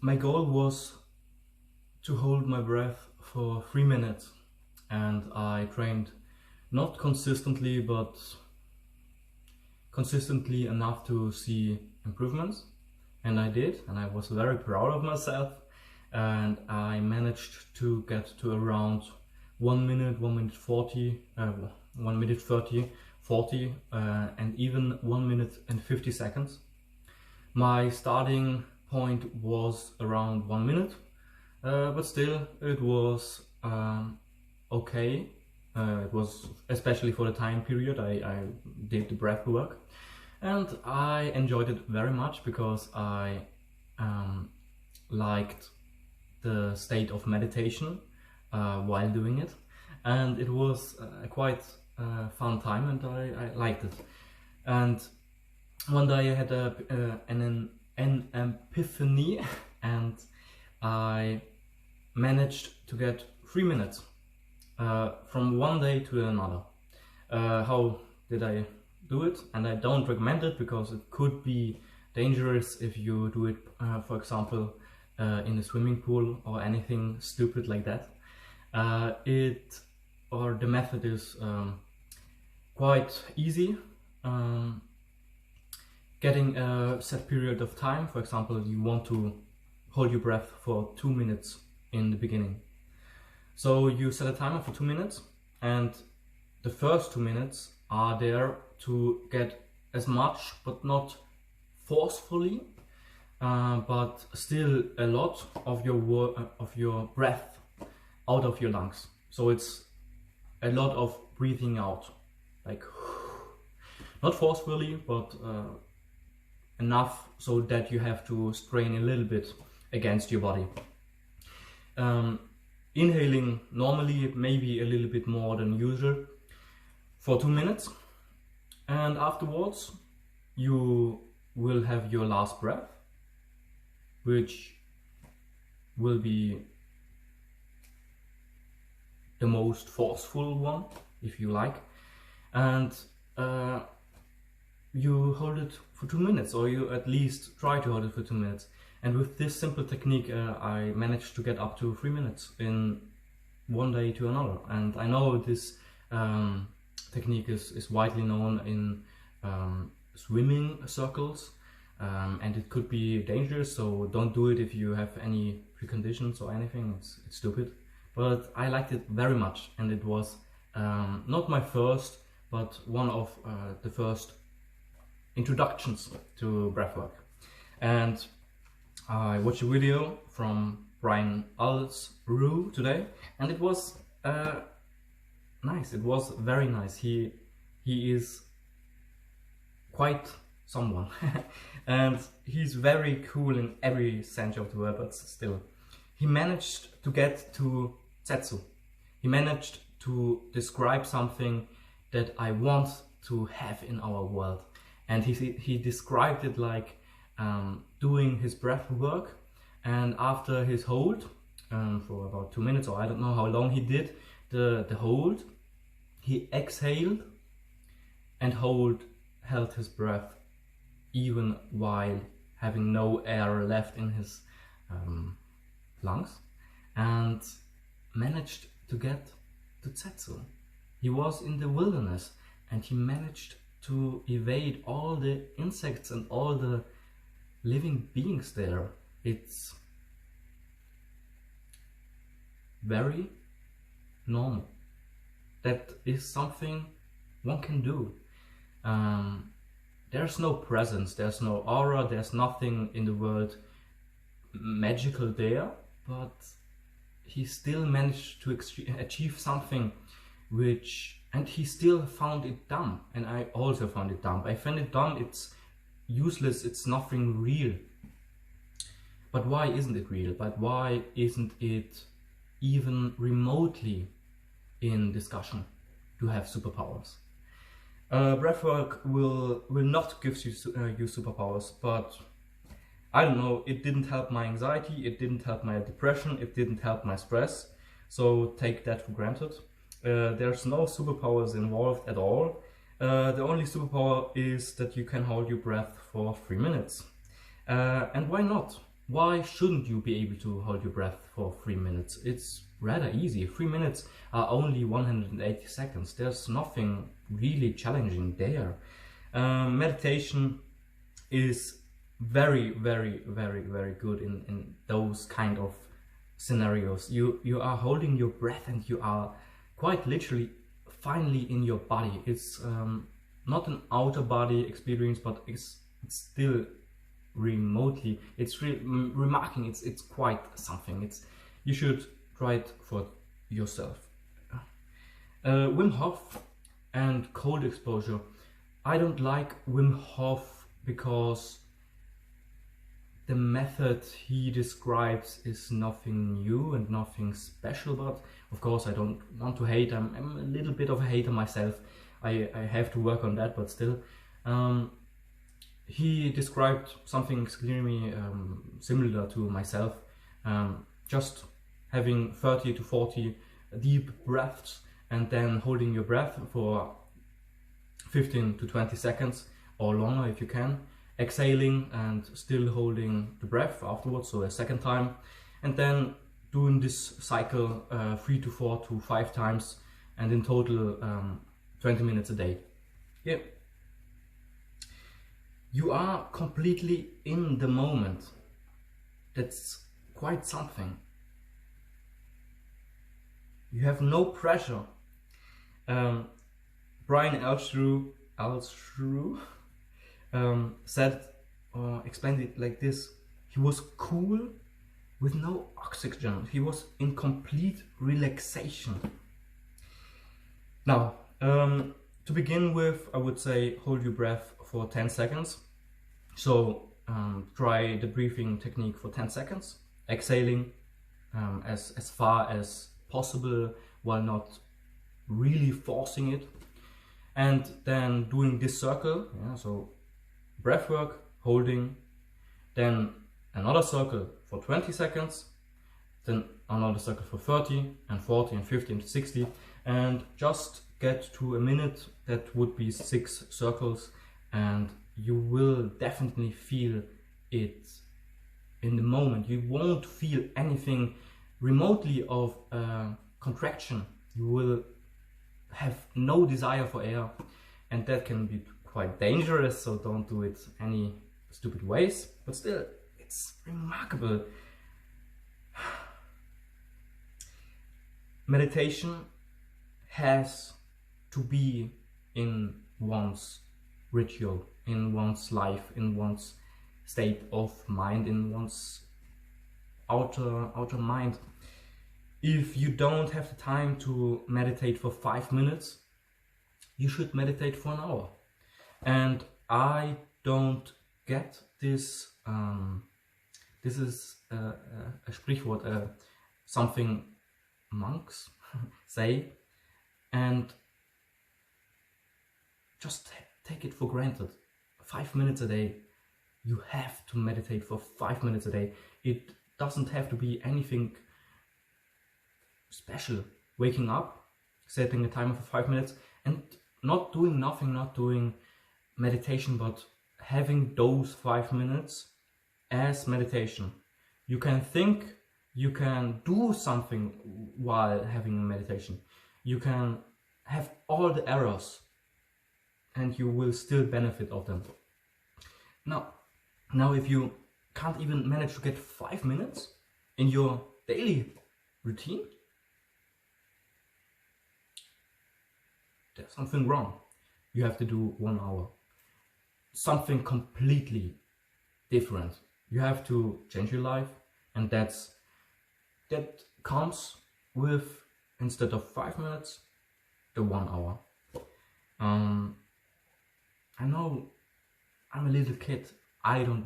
my goal was to hold my breath for 3 minutes, and I trained not consistently, but consistently enough to see improvements, and I did, and I was very proud of myself, and I managed to get to around 1 minute, 1 minute 40, 1 minute 30, 40, and even 1 minute and 50 seconds. My starting point was around 1 minute, but still it was okay. It was especially for the time period I did the breath work, and I enjoyed it very much because I liked the state of meditation while doing it, and it was a quite fun time, and I liked it. And one day I had an epiphany and I managed to get 3 minutes from one day to another. How did I do it? And I don't recommend it because it could be dangerous if you do it, for example, in a swimming pool or anything stupid like that. The method is quite easy. Getting a set period of time, for example, you want to hold your breath for 2 minutes in the beginning. So you set a timer for 2 minutes, and the first 2 minutes are there to get as much, but not forcefully, but still a lot of your breath out of your lungs. So it's a lot of breathing out, like not forcefully, but enough so that you have to strain a little bit against your body. Inhaling normally maybe a little bit more than usual for 2 minutes, and afterwards you will have your last breath, which will be the most forceful one, if you like, and you hold it for 2 minutes, or you at least try to hold it for 2 minutes. And with this simple technique I managed to get up to 3 minutes in one day to another. And I know this technique is widely known in swimming circles, and it could be dangerous, so don't do it if you have any preconditions or anything. It's stupid. But I liked it very much, and it was not my first, but one of the first introductions to breathwork. And I watched a video from Brian Alsruhe today, and it was nice. It was very nice. He is quite someone and he's very cool in every sense of the word, but still he managed to get to Zetsu. He managed to describe something that I want to have in our world, and he described it like doing his breath work, and after his hold for about 2 minutes, or I don't know how long he did the hold, he exhaled and held his breath even while having no air left in his lungs, and managed to get to Zetsu. He was in the wilderness and he managed to evade all the insects and all the living beings there. It's very normal. That is something one can do. There's no presence, there's no aura, there's nothing in the world magical there, but he still managed to achieve something and he still found it dumb, and I also found it dumb. I found it dumb, it's useless, it's nothing real. But why isn't it real? But why isn't it even remotely in discussion to have superpowers? Breathwork will not give you superpowers, but I don't know, it didn't help my anxiety, it didn't help my depression, it didn't help my stress, so take that for granted. There's no superpowers involved at all. The only superpower is that you can hold your breath for 3 minutes. And why not? why shouldn't you be able to hold your breath for 3 minutes? It's rather easy. 3 minutes are only 180 seconds. There's nothing really challenging there. Meditation is very, very, very, very good in those kind of scenarios. You are holding your breath and you are quite literally finally in your body. It's not an outer body experience, but it's still remotely. It's remarking. It's quite something. You should try it for yourself. Wim Hof and cold exposure. I don't like Wim Hof because the method he describes is nothing new and nothing special, but of course I don't want to hate. I'm a little bit of a hater myself. I have to work on that, but still. He described something extremely similar to myself. Just having 30 to 40 deep breaths and then holding your breath for 15 to 20 seconds or longer if you can, exhaling and still holding the breath afterwards, so a second time, and then doing this cycle 3 to 4 to 5 times, and in total 20 minutes a day. Yeah. You are completely in the moment. That's quite something. You have no pressure. Brian Alstroe said, or explained it like this: he was cool with no oxygen. He was in complete relaxation. Now, to begin with, I would say hold your breath for 10 seconds. So try the breathing technique for 10 seconds, exhaling as far as possible while not really forcing it. And then doing this circle, so breath work, holding, then another circle for 20 seconds, then another circle for 30 and 40 and 50 and 60, and just get to a minute. That would be 6 circles, and you will definitely feel it in the moment. You won't feel anything remotely of contraction. You will have no desire for air, and that can be quite dangerous, so don't do it any stupid ways, but still, it's remarkable. Meditation has to be in one's ritual, in one's life, in one's state of mind, in one's outer mind. If you don't have the time to meditate for 5 minutes, you should meditate for an hour. And I don't get this. This is a Sprichwort, something monks say, and just take it for granted. 5 minutes a day. You have to meditate for 5 minutes a day. It doesn't have to be anything special. Waking up, setting a timer for 5 minutes, and not doing nothing, not doing meditation, but having those 5 minutes as meditation. You can think, you can do something while having a meditation. You can have all the errors and you will still benefit of them. Now if you can't even manage to get 5 minutes in your daily routine, there's something wrong. You have to do 1 hour. Something completely different. You have to change your life, and that comes with, instead of 5 minutes, the 1 hour. I know I'm a little kid. I don't